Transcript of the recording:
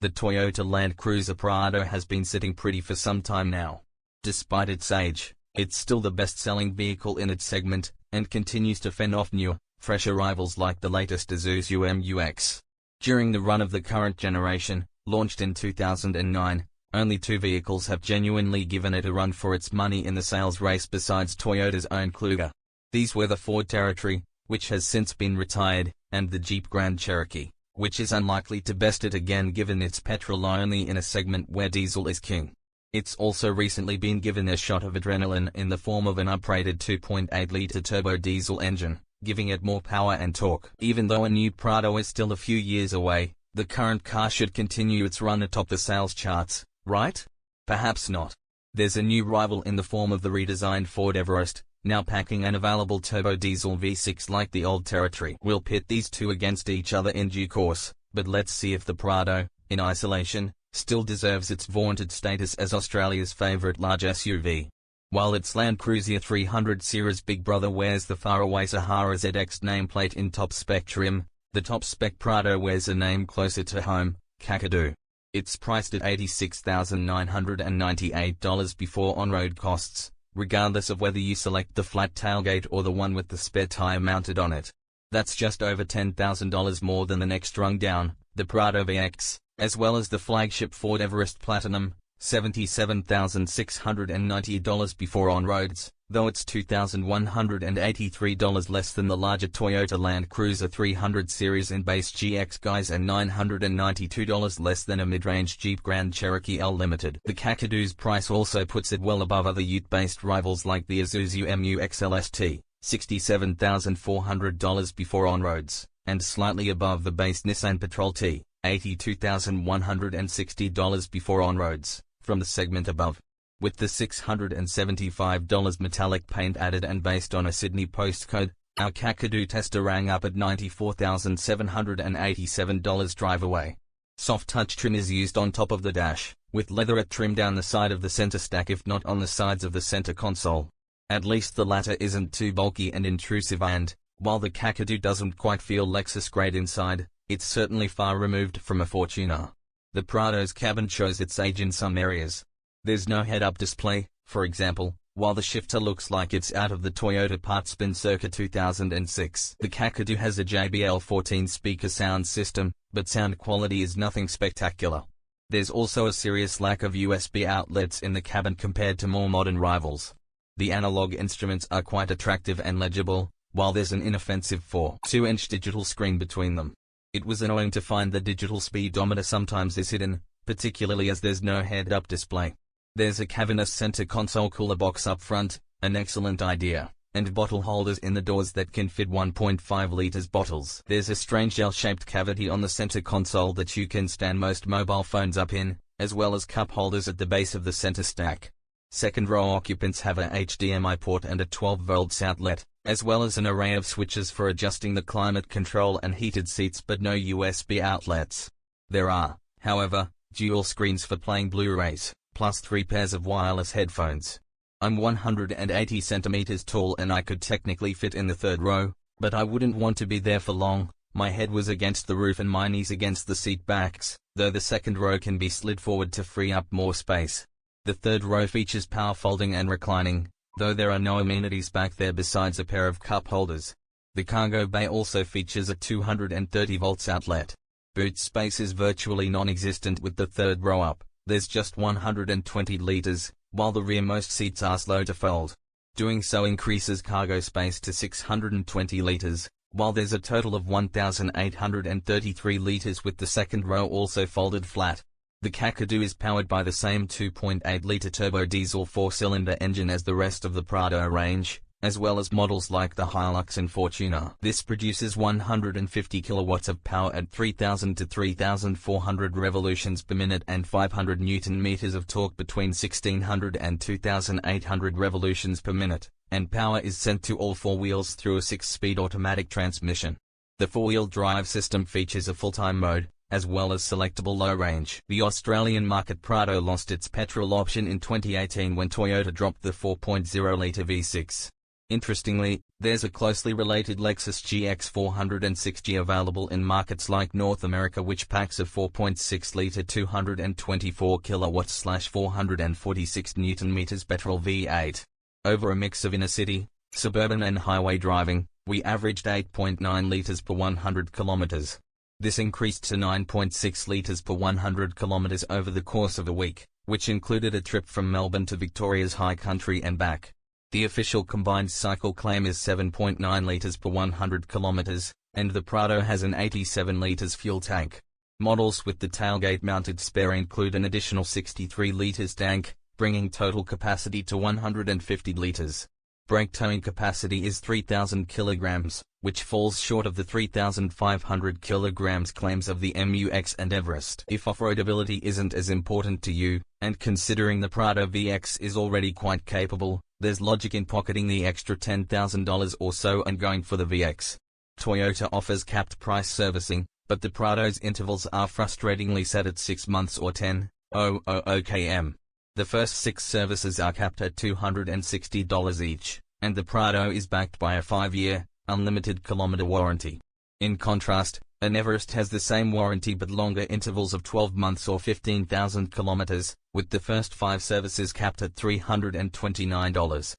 The Toyota Landcruiser Prado has been sitting pretty for some time now. Despite its age, it's still the best-selling vehicle in its segment, and continues to fend off newer, fresher rivals like the latest Isuzu MU-X. During the run of the current generation, launched in 2009, only two vehicles have genuinely given it a run for its money in the sales race besides Toyota's own Kluger. These were the Ford Territory, which has since been retired, and the Jeep Grand Cherokee, which is unlikely to best it again given its petrol only in a segment where diesel is king. It's also recently been given a shot of adrenaline in the form of an upgraded 2.8-litre turbo diesel engine, giving it more power and torque. Even though a new Prado is still a few years away, the current car should continue its run atop the sales charts, right? Perhaps not. There's a new rival in the form of the redesigned Ford Everest, now packing an available turbo diesel V6 like the old Territory. We'll pit these two against each other in due course, but let's see if the Prado, in isolation, still deserves its vaunted status as Australia's favourite large SUV. While its Landcruiser 300 Series big brother wears the faraway Sahara ZX nameplate in top-spec trim, the top-spec Prado wears a name closer to home, Kakadu. It's priced at $86,998 before on-road costs, regardless of whether you select the flat tailgate or the one with the spare tire mounted on it. That's just over $10,000 more than the next rung down, the Prado VX, as well as the flagship Ford Everest Platinum, $77,690 before on-roads, though it's $2,183 less than the larger Toyota Landcruiser 300 Series in base GX guise and $992 less than a mid-range Jeep Grand Cherokee L Limited. The Kakadu's price also puts it well above other ute-based rivals like the Isuzu MU-X LST, $67,400 before on-roads, and slightly above the base Nissan Patrol T, $82,160 before on-roads, from the segment above. With the $675 metallic paint added and based on a Sydney postcode, our Kakadu tester rang up at $94,787 drive away. Soft touch trim is used on top of the dash, with leatherette trim down the side of the center stack if not on the sides of the center console. At least the latter isn't too bulky and intrusive and, while the Kakadu doesn't quite feel Lexus grade inside, it's certainly far removed from a Fortuner. The Prado's cabin shows its age in some areas. There's no head-up display, for example, while the shifter looks like it's out of the Toyota parts bin circa 2006. The Kakadu has a JBL 14-speaker sound system, but sound quality is nothing spectacular. There's also a serious lack of USB outlets in the cabin compared to more modern rivals. The analog instruments are quite attractive and legible, while there's an inoffensive 4.2-inch digital screen between them. It was annoying to find the digital speedometer sometimes is hidden, particularly as there's no head-up display. There's a cavernous center console cooler box up front, an excellent idea, and bottle holders in the doors that can fit 1.5 liters bottles. There's a strange L-shaped cavity on the center console that you can stand most mobile phones up in, as well as cup holders at the base of the center stack. Second row occupants have a HDMI port and a 12-volt outlet, as well as an array of switches for adjusting the climate control and heated seats but no USB outlets. There are, however, dual screens for playing Blu-rays, plus 3 pairs of wireless headphones. I'm 180 centimeters tall and I could technically fit in the third row, but I wouldn't want to be there for long. My head was against the roof and my knees against the seat backs, though the second row can be slid forward to free up more space. The third row features power folding and reclining, though there are no amenities back there besides a pair of cup holders. The cargo bay also features a 230 volts outlet. Boot space is virtually non-existent with the third row up. There's just 120 liters, while the rearmost seats are slow to fold. Doing so increases cargo space to 620 liters, while there's a total of 1,833 liters with the second row also folded flat. The Kakadu is powered by the same 2.8-litre turbo diesel 4-cylinder engine as the rest of the Prado range, as well as models like the Hilux and Fortuner. This produces 150 kilowatts of power at 3,000 to 3,400 revolutions per minute and 500 Newton-meters of torque between 1,600 and 2,800 revolutions per minute, and power is sent to all four wheels through a 6-speed automatic transmission. The four-wheel drive system features a full-time mode, as well as selectable low range. The Australian market Prado lost its petrol option in 2018 when Toyota dropped the 4.0-litre V6. Interestingly, there's a closely related Lexus GX460 available in markets like North America, which packs a 4.6-liter 224 kilowatts/446 Nm petrol V8. Over a mix of inner-city, suburban and highway driving, we averaged 8.9 liters per 100 kilometers. This increased to 9.6 liters per 100 kilometers over the course of a week, which included a trip from Melbourne to Victoria's High Country and back. The official combined cycle claim is 7.9 liters per 100 kilometers, and the Prado has an 87 liters fuel tank. Models with the tailgate-mounted spare include an additional 63 liters tank, bringing total capacity to 150 liters. Brake towing capacity is 3,000 kilograms, which falls short of the 3,500 kilograms claims of the MU-X and Everest. If off-roadability isn't as important to you, and considering the Prado VX is already quite capable, there's logic in pocketing the extra $10,000 or so and going for the VX. Toyota offers capped price servicing, but the Prado's intervals are frustratingly set at 6 months or 10,000 km. The first 6 services are capped at $260 each, and the Prado is backed by a 5-year, unlimited kilometer warranty. In contrast, an Everest has the same warranty but longer intervals of 12 months or 15,000 kilometers, with the first 5 services capped at $329.